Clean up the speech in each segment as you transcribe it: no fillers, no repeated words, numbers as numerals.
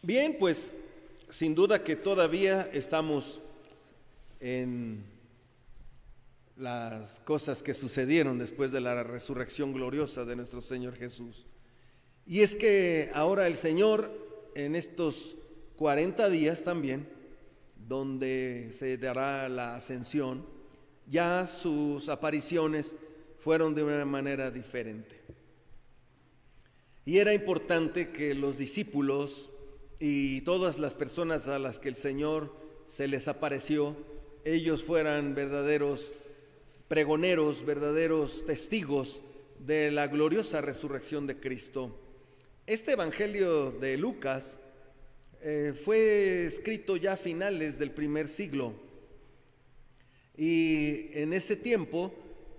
Bien, pues sin duda que todavía estamos en las cosas que sucedieron después de la resurrección gloriosa de nuestro Señor Jesús. Y es que ahora el Señor en estos 40 días también, donde se dará la ascensión, ya sus apariciones fueron de una manera diferente. Y era importante que los discípulos y todas las personas a las que el Señor se les apareció, ellos fueran verdaderos pregoneros, verdaderos testigos de la gloriosa resurrección de Cristo. Este Evangelio de Lucas fue escrito ya a finales del primer siglo, y en ese tiempo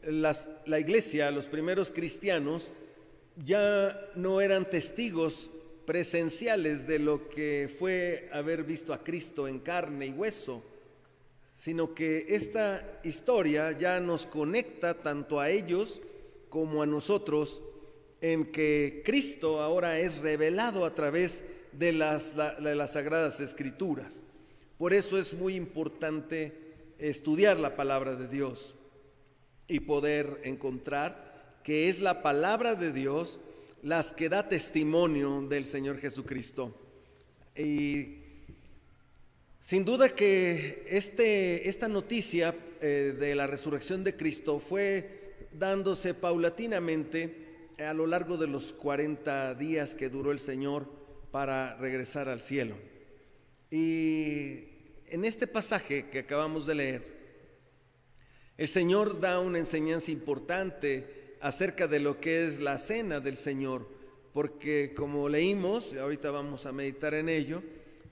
la iglesia, los primeros cristianos, ya no eran testigos presenciales de lo que fue haber visto a Cristo en carne y hueso, sino que esta historia ya nos conecta tanto a ellos como a nosotros, en que Cristo ahora es revelado a través de las Sagradas Escrituras. Por eso es muy importante estudiar la palabra de Dios y poder encontrar que es la palabra de Dios las que da testimonio del Señor Jesucristo. Y sin duda que esta noticia de la resurrección de Cristo fue dándose paulatinamente a lo largo de los 40 días que duró el Señor para regresar al cielo. Y en este pasaje que acabamos de leer, el Señor da una enseñanza importante acerca de lo que es la cena del Señor, porque como leímos, y ahorita vamos a meditar en ello,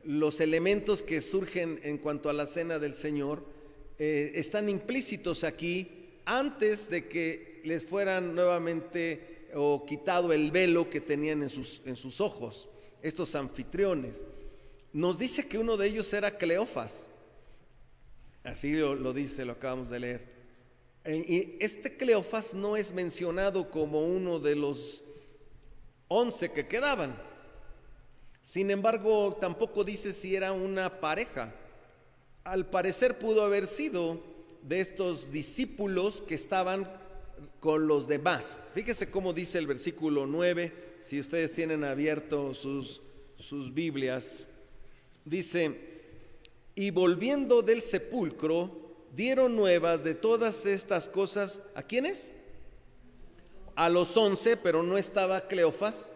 los elementos que surgen en cuanto a la cena del Señor están implícitos aquí antes de que les fueran nuevamente o quitado el velo que tenían en sus ojos, estos anfitriones. Nos dice que uno de ellos era Cleofas, así lo dice, lo acabamos de leer. Y este Cleofas no es mencionado como uno de los 11 que quedaban. Sin embargo, tampoco dice si era una pareja. Al parecer pudo haber sido de estos discípulos que estaban con los demás. Fíjese cómo dice el versículo 9, si ustedes tienen abierto sus Biblias. Dice: y volviendo del sepulcro, dieron nuevas de todas estas cosas. ¿A quiénes? A los 11, pero no estaba Cleofas,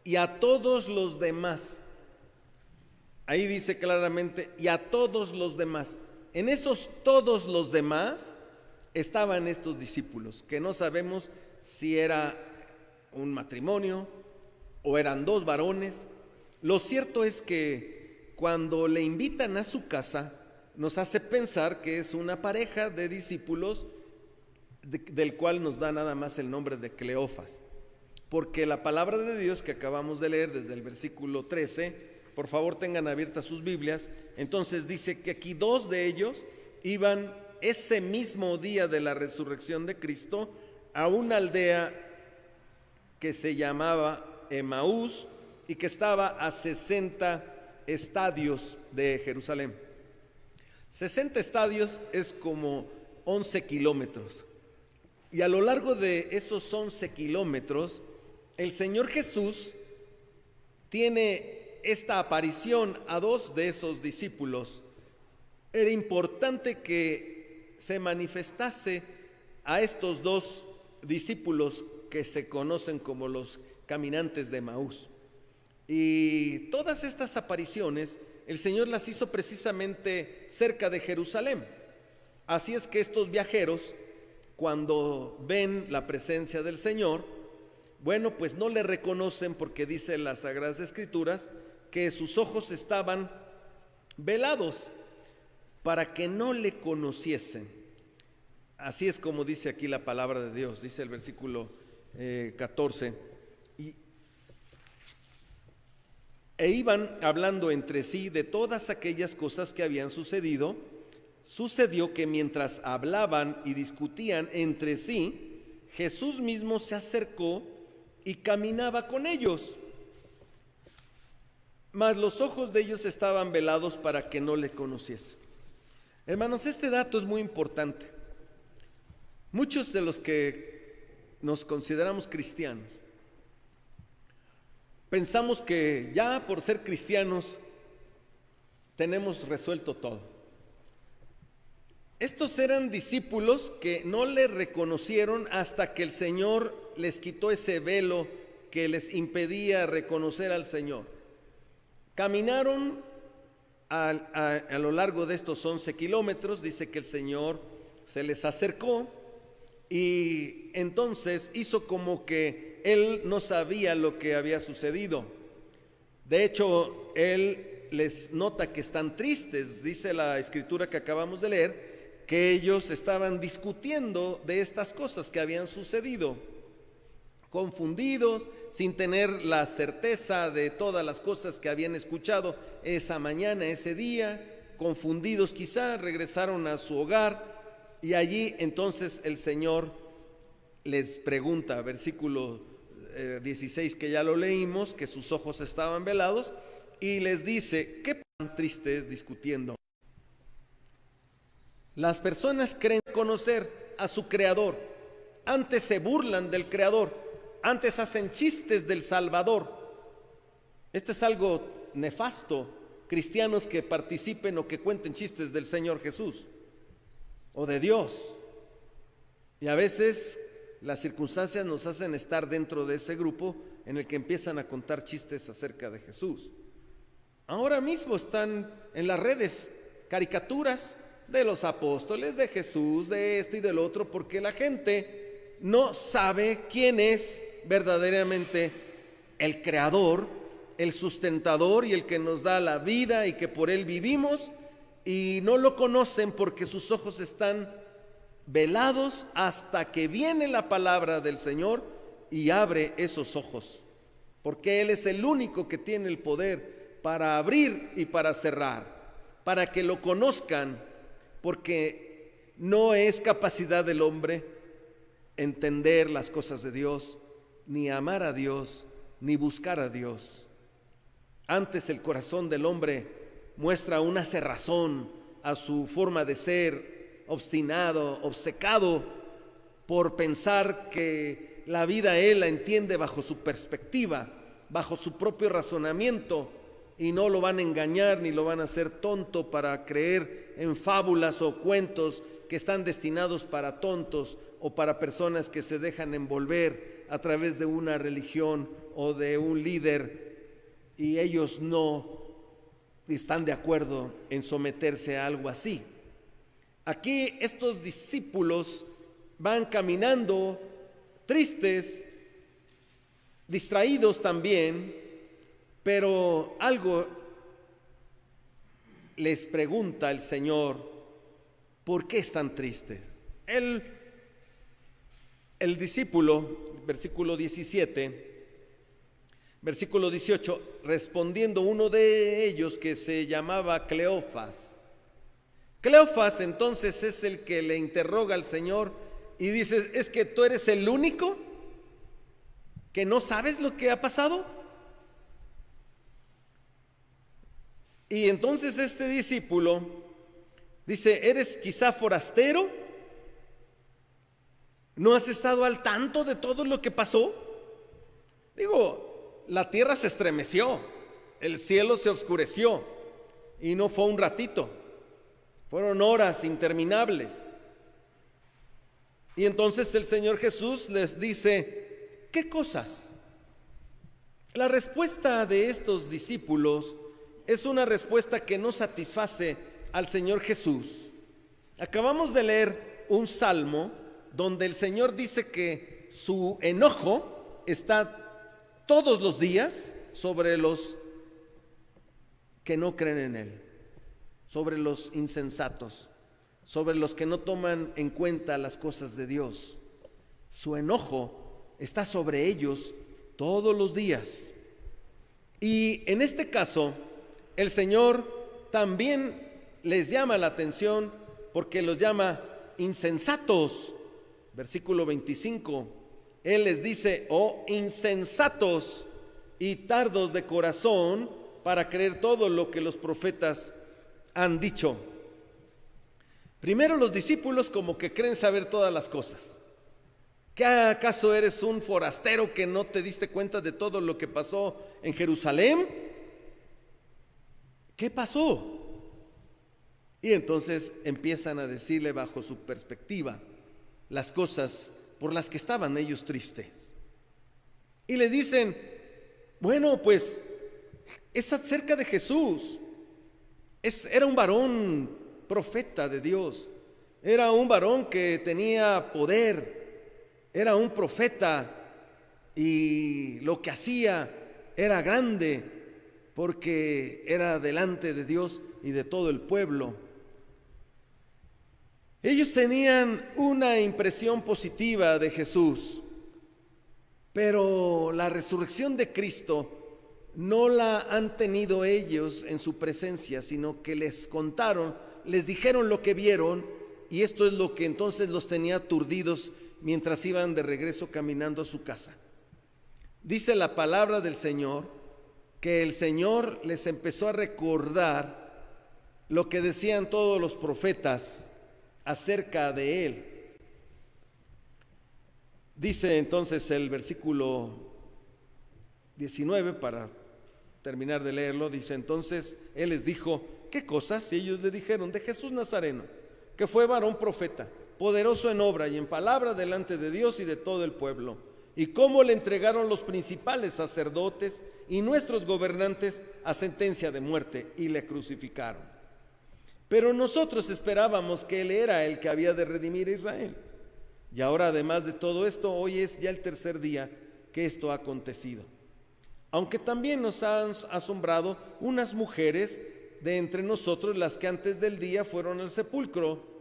y a todos los demás. Ahí dice claramente, y a todos los demás. En esos todos los demás estaban estos discípulos, que no sabemos si era un matrimonio o eran dos varones. Lo cierto es que cuando le invitan a su casa, nos hace pensar que es una pareja de discípulos del cual nos da nada más el nombre de Cleofas, porque la palabra de Dios que acabamos de leer desde el versículo 13, por favor tengan abiertas sus Biblias, entonces dice que aquí dos de ellos iban ese mismo día de la resurrección de Cristo a una aldea que se llamaba Emaús y que estaba a 60 estadios de Jerusalén. 60 estadios es como 11 kilómetros. Y a lo largo de esos 11 kilómetros, el Señor Jesús tiene esta aparición a dos de esos discípulos. Era importante que se manifestase a estos dos discípulos que se conocen como los caminantes de Emaús. Y todas estas apariciones el Señor las hizo precisamente cerca de Jerusalén. Así es que estos viajeros, cuando ven la presencia del Señor, bueno, pues no le reconocen, porque dice las Sagradas Escrituras que sus ojos estaban velados para que no le conociesen. Así es como dice aquí la palabra de Dios, dice el versículo 14. E iban hablando entre sí de todas aquellas cosas que habían sucedido. Sucedió que mientras hablaban y discutían entre sí, Jesús mismo se acercó y caminaba con ellos. mas los ojos de ellos estaban velados para que no le conociese. Hermanos, este dato es muy importante. Muchos de los que nos consideramos cristianos pensamos que ya por ser cristianos tenemos resuelto todo. Estos eran discípulos que no le reconocieron hasta que el Señor les quitó ese velo que les impedía reconocer al Señor. Caminaron a lo largo de estos 11 kilómetros, dice que el Señor se les acercó y entonces hizo como que Él no sabía lo que había sucedido. De hecho, Él les nota que están tristes, dice la escritura que acabamos de leer, que ellos estaban discutiendo de estas cosas que habían sucedido, confundidos, sin tener la certeza de todas las cosas que habían escuchado esa mañana, ese día, confundidos quizá, regresaron a su hogar y allí entonces el Señor les pregunta, versículo 16 que ya lo leímos, que sus ojos estaban velados, y les dice, ¿qué tan tristes discutiendo? Las personas creen conocer a su Creador, antes se burlan del Creador, antes hacen chistes del Salvador. Esto es algo nefasto, cristianos que participen o que cuenten chistes del Señor Jesús o de Dios. Y a veces las circunstancias nos hacen estar dentro de ese grupo en el que empiezan a contar chistes acerca de Jesús. Ahora mismo están en las redes caricaturas de los apóstoles, de Jesús, de esto y del otro, porque la gente no sabe quién es verdaderamente el Creador, el sustentador y el que nos da la vida y que por Él vivimos, y no lo conocen porque sus ojos están velados hasta que viene la palabra del Señor y abre esos ojos, porque Él es el único que tiene el poder para abrir y para cerrar, para que lo conozcan, porque no es capacidad del hombre entender las cosas de Dios, ni amar a Dios, ni buscar a Dios. Antes el corazón del hombre muestra una cerrazón a su forma de ser, obstinado, obcecado por pensar que la vida él la entiende bajo su perspectiva, bajo su propio razonamiento, y no lo van a engañar ni lo van a hacer tonto para creer en fábulas o cuentos que están destinados para tontos o para personas que se dejan envolver a través de una religión o de un líder, y ellos no están de acuerdo en someterse a algo así. Aquí estos discípulos van caminando tristes, distraídos también, pero algo les pregunta el Señor: ¿por qué están tristes? El discípulo, versículo 17, versículo 18, respondiendo uno de ellos que se llamaba Cleofas. Cleofas entonces es el que le interroga al Señor y dice: ¿es que tú eres el único que no sabes lo que ha pasado? Y entonces este discípulo dice: ¿eres quizá forastero? ¿No has estado al tanto de todo lo que pasó? Digo, la tierra se estremeció, el cielo se oscureció, y no fue un ratito, fueron horas interminables. Y entonces el Señor Jesús les dice: ¿qué cosas? La respuesta de estos discípulos es una respuesta que no satisface al Señor Jesús. Acabamos de leer un salmo donde el Señor dice que su enojo está todos los días sobre los que no creen en Él, sobre los insensatos, sobre los que no toman en cuenta las cosas de Dios. Su enojo está sobre ellos todos los días. Y en este caso, el Señor también les llama la atención porque los llama insensatos. Versículo 25, Él les dice: oh insensatos y tardos de corazón para creer todo lo que los profetas han dicho. Primero, los discípulos como que creen saber todas las cosas. ¿Qué acaso eres un forastero que no te diste cuenta de todo lo que pasó en Jerusalén? ¿Qué pasó? Y entonces empiezan a decirle bajo su perspectiva las cosas por las que estaban ellos tristes. Y le dicen, bueno, pues es acerca de Jesús. Era un varón profeta de Dios. Era un varón que tenía poder. Era un profeta y lo que hacía era grande porque era delante de Dios y de todo el pueblo. Ellos tenían una impresión positiva de Jesús, pero la resurrección de Cristo no la han tenido ellos en su presencia, sino que les contaron, les dijeron lo que vieron, y esto es lo que entonces los tenía aturdidos mientras iban de regreso caminando a su casa. Dice la palabra del Señor que el Señor les empezó a recordar lo que decían todos los profetas acerca de Él. Dice entonces el versículo 19, para terminar de leerlo, dice: entonces Él les dijo, ¿qué cosas? Y ellos le dijeron, de Jesús Nazareno, que fue varón profeta, poderoso en obra y en palabra delante de Dios y de todo el pueblo, y cómo le entregaron los principales sacerdotes y nuestros gobernantes a sentencia de muerte y le crucificaron. Pero nosotros esperábamos que Él era el que había de redimir a Israel. Y ahora, además de todo esto, hoy es ya el tercer día que esto ha acontecido. Aunque también nos han asombrado unas mujeres de entre nosotros, las que antes del día fueron al sepulcro,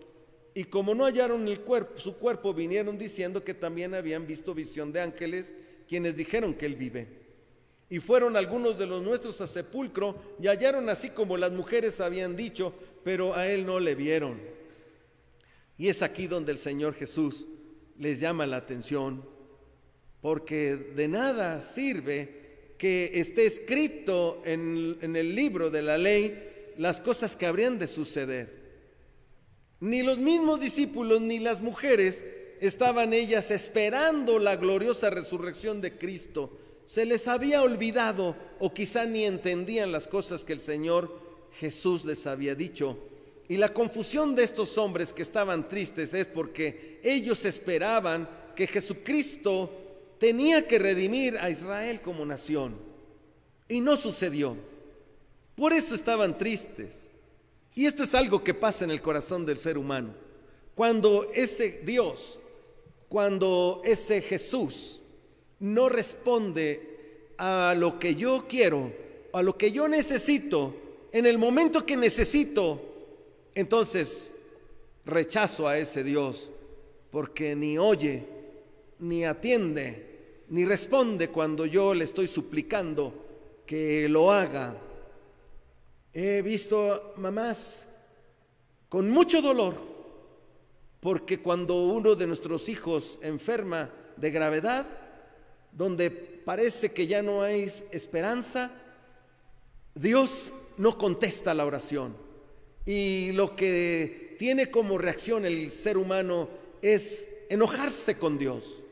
y como no hallaron su cuerpo, vinieron diciendo que también habían visto visión de ángeles, quienes dijeron que Él vive. Y fueron algunos de los nuestros a sepulcro, y hallaron así como las mujeres habían dicho, pero a Él no le vieron. Y es aquí donde el Señor Jesús les llama la atención, porque de nada sirve que esté escrito en el libro de la ley las cosas que habrían de suceder. Ni los mismos discípulos ni las mujeres estaban ellas esperando la gloriosa resurrección de Cristo. Se les había olvidado, o quizá ni entendían las cosas que el Señor Jesús les había dicho. Y la confusión de estos hombres que estaban tristes es porque ellos esperaban que Jesucristo tenía que redimir a Israel como nación, y no sucedió. Por eso estaban tristes. Y esto es algo que pasa en el corazón del ser humano. Cuando ese Dios, cuando ese Jesús no responde a lo que yo quiero, a lo que yo necesito, en el momento que necesito, entonces rechazo a ese Dios, porque ni oye, ni atiende, ni responde cuando yo le estoy suplicando que lo haga. He visto mamás con mucho dolor, porque cuando uno de nuestros hijos enferma de gravedad, donde parece que ya no hay esperanza, Dios no contesta la oración. Y lo que tiene como reacción el ser humano es enojarse con Dios.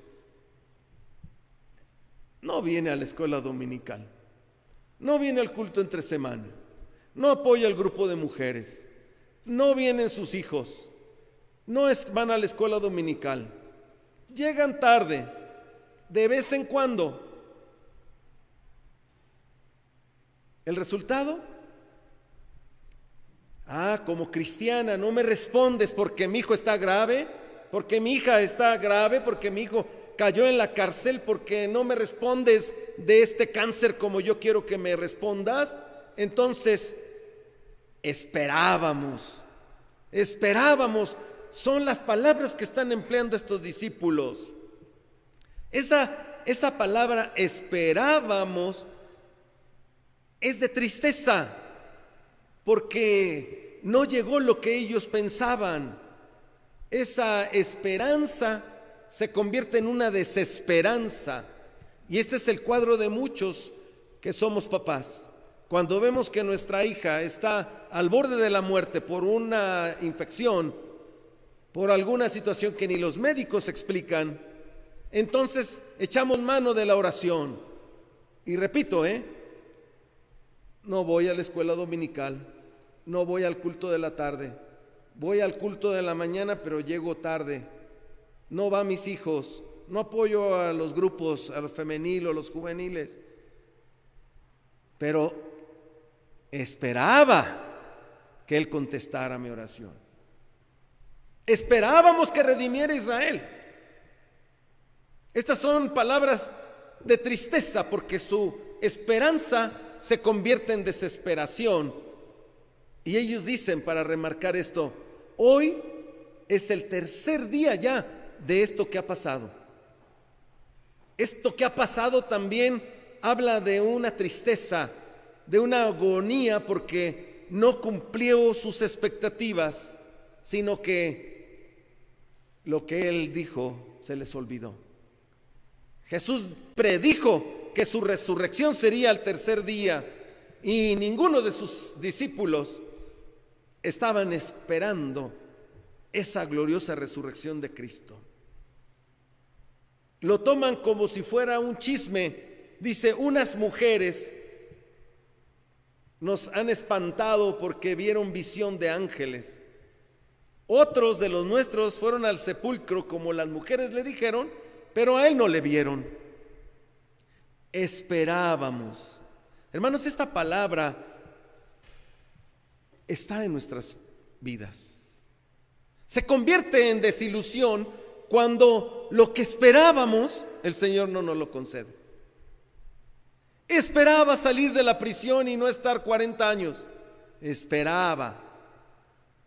No viene a la escuela dominical, no viene al culto entre semana, no apoya al grupo de mujeres, no vienen sus hijos, van a la escuela dominical, llegan tarde, de vez en cuando. ¿El resultado? Como cristiana no me respondes porque mi hijo está grave, porque mi hija está grave, porque mi hijo cayó en la cárcel, porque no me respondes de este cáncer como yo quiero que me respondas. Entonces esperábamos, son las palabras que están empleando estos discípulos. Esa palabra esperábamos es de tristeza, porque no llegó lo que ellos pensaban. Esa esperanza se convierte en una desesperanza, y este es el cuadro de muchos que somos papás. cuando vemos que nuestra hija está al borde de la muerte por una infección, por alguna situación que ni los médicos explican, entonces echamos mano de la oración. Y repito, no voy a la escuela dominical, no voy al culto de la tarde, voy al culto de la mañana, pero llego tarde, no va a mis hijos, no apoyo a los grupos, a los femenil o los juveniles, pero esperaba que Él contestara mi oración. Esperábamos que redimiera a Israel. Estas son palabras de tristeza, porque su esperanza se convierte en desesperación. Y ellos dicen, para remarcar esto, hoy es el tercer día ya de esto que ha pasado. Esto que ha pasado también habla de una tristeza, de una agonía, porque no cumplió sus expectativas, sino que lo que Él dijo se les olvidó. Jesús predijo que su resurrección sería al tercer día, y ninguno de sus discípulos estaban esperando esa gloriosa resurrección de Cristo. Lo toman como si fuera un chisme. Dice, unas mujeres nos han espantado porque vieron visión de ángeles. Otros de los nuestros fueron al sepulcro como las mujeres le dijeron, pero a Él no le vieron. Esperábamos. Hermanos, esta palabra está en nuestras vidas. Se convierte en desilusión cuando lo que esperábamos, el Señor no nos lo concede. Esperaba salir de la prisión y no estar 40 años. Esperaba,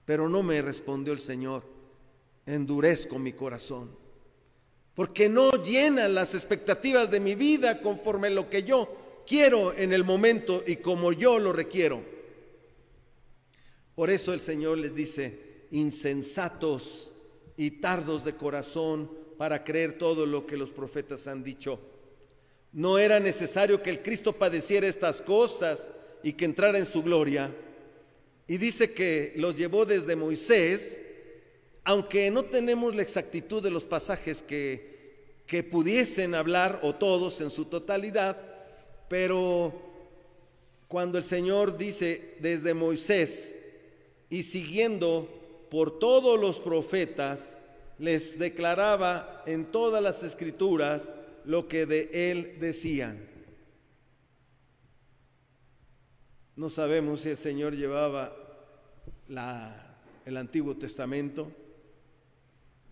pero no me respondió el Señor. Endurezco mi corazón, porque no llena las expectativas de mi vida conforme lo que yo quiero en el momento y como yo lo requiero. Por eso el Señor les dice, insensatos y tardos de corazón para creer todo lo que los profetas han dicho. No era necesario que el Cristo padeciera estas cosas y que entrara en su gloria. Y dice que los llevó desde Moisés, aunque no tenemos la exactitud de los pasajes que pudiesen hablar, o todos en su totalidad, pero cuando el Señor dice desde Moisés y siguiendo por todos los profetas, les declaraba en todas las escrituras lo que de Él decían. No sabemos si el Señor llevaba el Antiguo Testamento,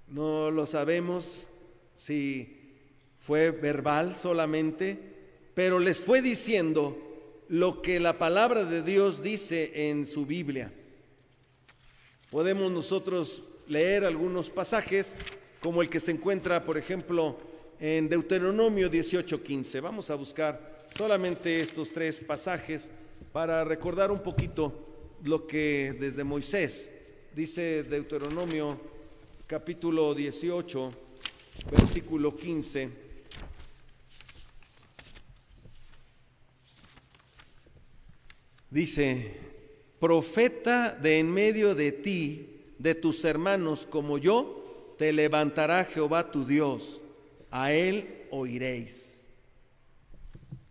no lo sabemos si fue verbal solamente, pero les fue diciendo lo que la palabra de Dios dice en su Biblia. Podemos nosotros leer algunos pasajes, como el que se encuentra, por ejemplo, en Deuteronomio 18:15. Vamos a buscar solamente estos 3 pasajes para recordar un poquito lo que desde Moisés dice Deuteronomio capítulo 18, versículo 15. Dice, profeta de en medio de ti, de tus hermanos como yo, te levantará Jehová tu Dios, a Él oiréis.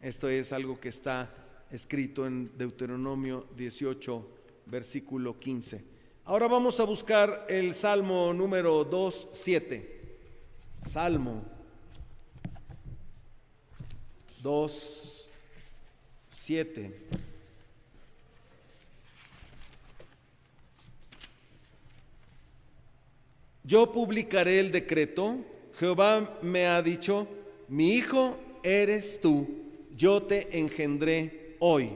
Esto es algo que está escrito en Deuteronomio 18, versículo 15. Ahora vamos a buscar el Salmo número 2:7. Salmo 2:7. Yo publicaré el decreto. Jehová me ha dicho, mi hijo eres tú, yo te engendré hoy.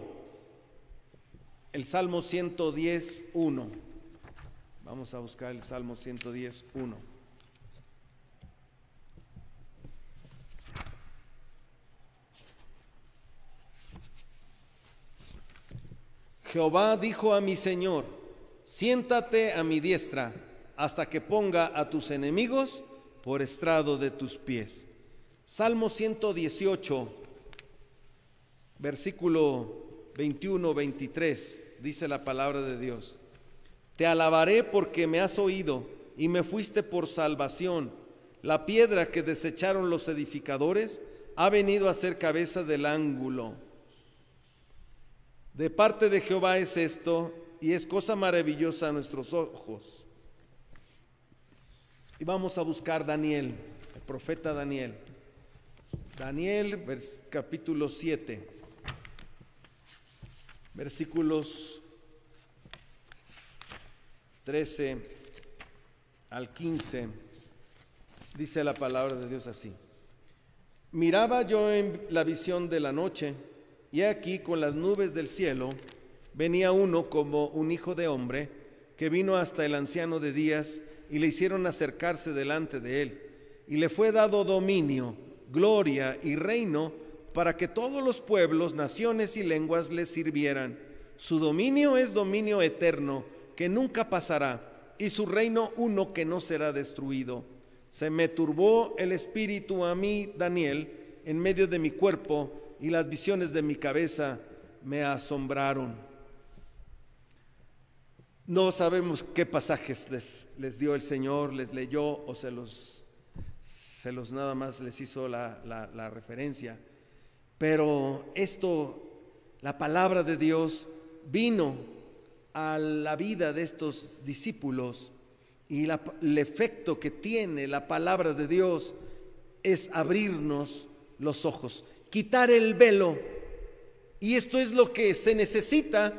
El Salmo 110:1. Vamos a buscar el Salmo 110:1. Jehová dijo a mi Señor, siéntate a mi diestra hasta que ponga a tus enemigos por estrado de tus pies. Salmo 118, versículo 21, 23, dice la palabra de Dios. Te alabaré porque me has oído y me fuiste por salvación. La piedra que desecharon los edificadores ha venido a ser cabeza del ángulo. De parte de Jehová es esto, y es cosa maravillosa a nuestros ojos. Y vamos a buscar Daniel, el profeta Daniel. Daniel, capítulo 7, versículos 13 al 15. Dice la palabra de Dios así. Miraba yo en la visión de la noche, y aquí con las nubes del cielo venía uno como un hijo de hombre, que vino hasta el anciano de días, y le hicieron acercarse delante de él, y le fue dado dominio, gloria y reino, para que todos los pueblos, naciones y lenguas le sirvieran. Su dominio es dominio eterno, que nunca pasará, y su reino uno que no será destruido. Se me turbó el espíritu a mí, Daniel, en medio de mi cuerpo, y las visiones de mi cabeza me asombraron. No sabemos qué pasajes les dio el Señor, les leyó o se los nada más les hizo la referencia. Pero esto, la palabra de Dios vino a la vida de estos discípulos, y el efecto que tiene la palabra de Dios es abrirnos los ojos, quitar el velo. Y esto es lo que se necesita: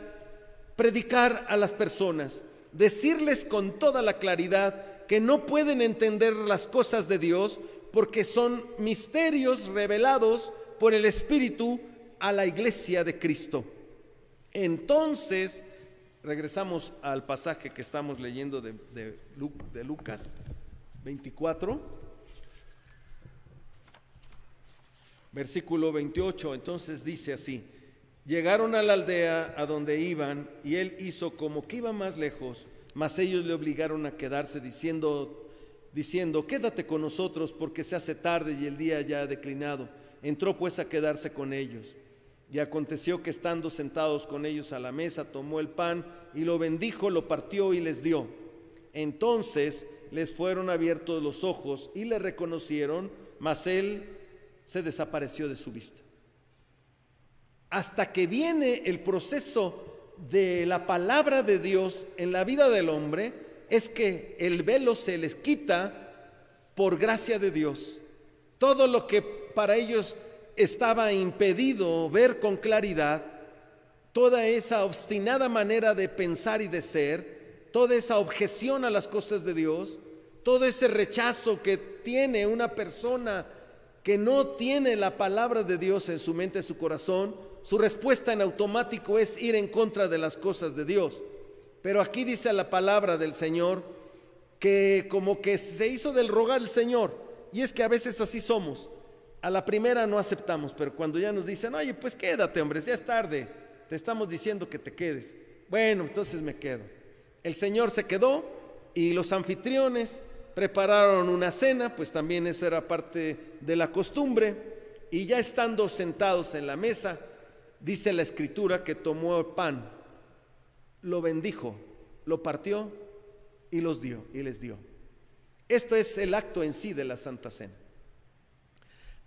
predicar a las personas, decirles con toda la claridad que no pueden entender las cosas de Dios porque son misterios revelados por el Espíritu a la iglesia de Cristo. Entonces, regresamos al pasaje que estamos leyendo de Lucas 24, versículo 28. Entonces dice así: llegaron a la aldea a donde iban, y él hizo como que iba más lejos, mas ellos le obligaron a quedarse, diciendo, quédate con nosotros, porque se hace tarde y el día ya ha declinado. Entró pues a quedarse con ellos. Y aconteció que estando sentados con ellos a la mesa, tomó el pan y lo bendijo, lo partió y les dio. Entonces les fueron abiertos los ojos y le reconocieron, mas él se desapareció de su vista. Hasta que viene el proceso de la palabra de Dios en la vida del hombre, es que el velo se les quita por gracia de Dios. Todo lo que para ellos estaba impedido ver con claridad, toda esa obstinada manera de pensar y de ser, toda esa objeción a las cosas de Dios, todo ese rechazo que tiene una persona que no tiene la palabra de Dios en su mente, en su corazón, su respuesta en automático es ir en contra de las cosas de Dios. Pero aquí dice la palabra del Señor que como que se hizo del rogar el Señor, y es que a veces así somos. A la primera no aceptamos, pero cuando ya nos dicen, oye, pues quédate, hombre, ya es tarde, te estamos diciendo que te quedes. Bueno, entonces me quedo. El Señor se quedó, y los anfitriones prepararon una cena, pues también eso era parte de la costumbre, y ya estando sentados en la mesa, dice la Escritura que tomó el pan, lo bendijo, lo partió y les dio. Esto es el acto en sí de la Santa Cena.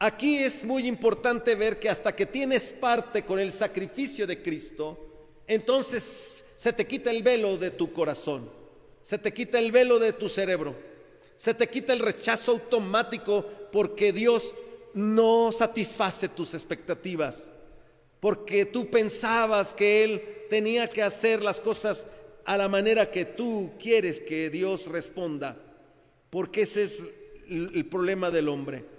Aquí es muy importante ver que hasta que tienes parte con el sacrificio de Cristo, entonces se te quita el velo de tu corazón, se te quita el velo de tu cerebro, se te quita el rechazo automático porque Dios no satisface tus expectativas, porque tú pensabas que Él tenía que hacer las cosas a la manera que tú quieres que Dios responda, porque ese es el problema del hombre.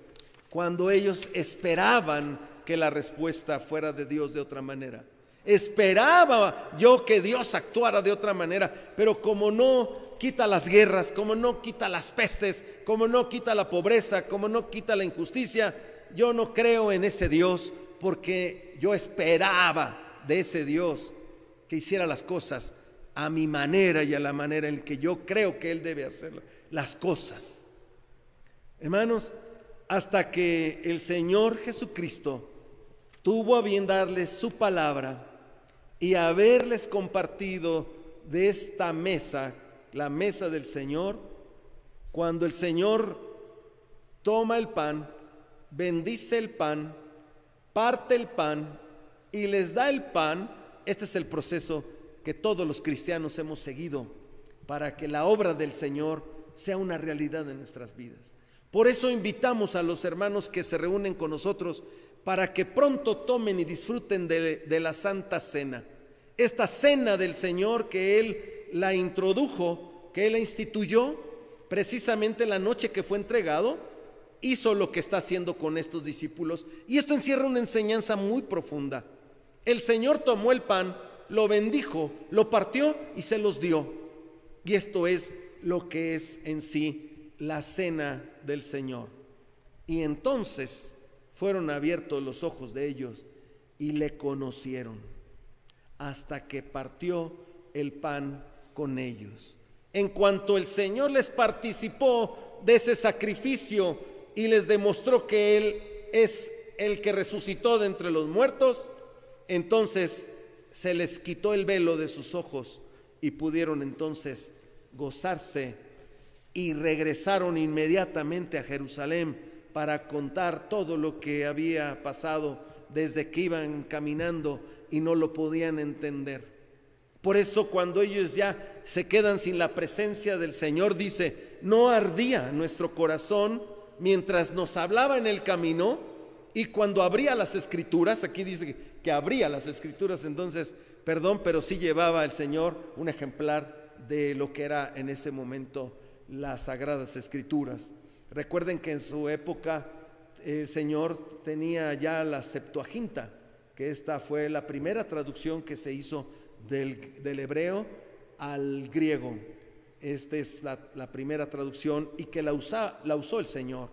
Cuando ellos esperaban que la respuesta fuera de Dios de otra manera, esperaba yo que Dios actuara de otra manera, pero como no quita las guerras, como no quita las pestes, como no quita la pobreza, como no quita la injusticia, yo no creo en ese Dios, porque yo esperaba de ese Dios que hiciera las cosas a mi manera y a la manera en que yo creo que Él debe hacer las cosas. Hermanos, hasta que el Señor Jesucristo tuvo a bien darles su palabra, y haberles compartido de esta mesa, la mesa del Señor, cuando el Señor toma el pan, bendice el pan, parte el pan y les da el pan. Este es el proceso que todos los cristianos hemos seguido para que la obra del Señor sea una realidad en nuestras vidas. Por eso invitamos a los hermanos que se reúnen con nosotros para que pronto tomen y disfruten de la Santa Cena. Esta cena del Señor que Él la introdujo, que Él la instituyó precisamente la noche que fue entregado, hizo lo que está haciendo con estos discípulos. Y esto encierra una enseñanza muy profunda. El Señor tomó el pan, lo bendijo, lo partió y se los dio. Y esto es lo que es en sí la cena del Señor. Y entonces fueron abiertos los ojos de ellos y le conocieron hasta que partió el pan con ellos. En cuanto el Señor les participó de ese sacrificio y les demostró que Él es el que resucitó de entre los muertos, entonces se les quitó el velo de sus ojos y pudieron entonces gozarse y regresaron inmediatamente a Jerusalén para contar todo lo que había pasado desde que iban caminando y no lo podían entender. Por eso cuando ellos ya se quedan sin la presencia del Señor, dice, no ardía nuestro corazón mientras nos hablaba en el camino y cuando abría las escrituras. Aquí dice que abría las escrituras, entonces, perdón, pero sí llevaba el Señor un ejemplar de lo que era en ese momento las sagradas escrituras. Recuerden que en su época el Señor tenía ya la Septuaginta, que esta fue la primera traducción que se hizo del hebreo al griego. Esta es la primera traducción y que la usó el Señor.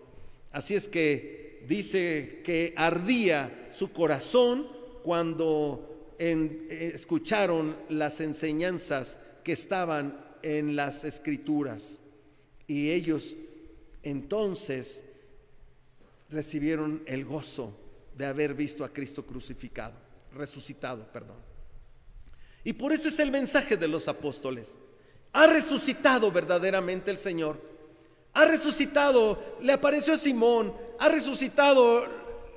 Así es que dice que ardía su corazón cuando escucharon las enseñanzas que estaban en las escrituras, y ellos entonces recibieron el gozo de haber visto a Cristo resucitado. Y por eso es el mensaje de los apóstoles. Ha resucitado verdaderamente el Señor. Ha resucitado, le apareció a Simón, ha resucitado,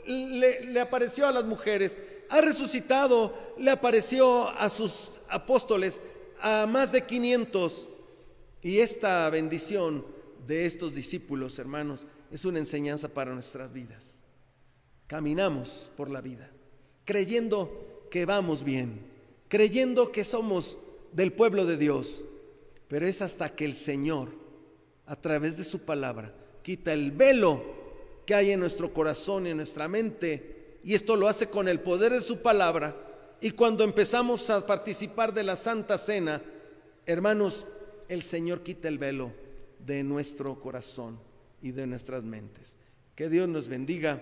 le apareció a las mujeres, ha resucitado, le apareció a sus apóstoles, a más de 500. Y esta bendición de estos discípulos, hermanos, es una enseñanza para nuestras vidas. Caminamos por la vida creyendo que vamos bien, creyendo que somos del pueblo de Dios, pero es hasta que el Señor, a través de su palabra, quita el velo que hay en nuestro corazón y en nuestra mente, y esto lo hace con el poder de su palabra. Y cuando empezamos a participar de la Santa Cena, hermanos, el Señor quita el velo de nuestro corazón y de nuestras mentes. Que Dios nos bendiga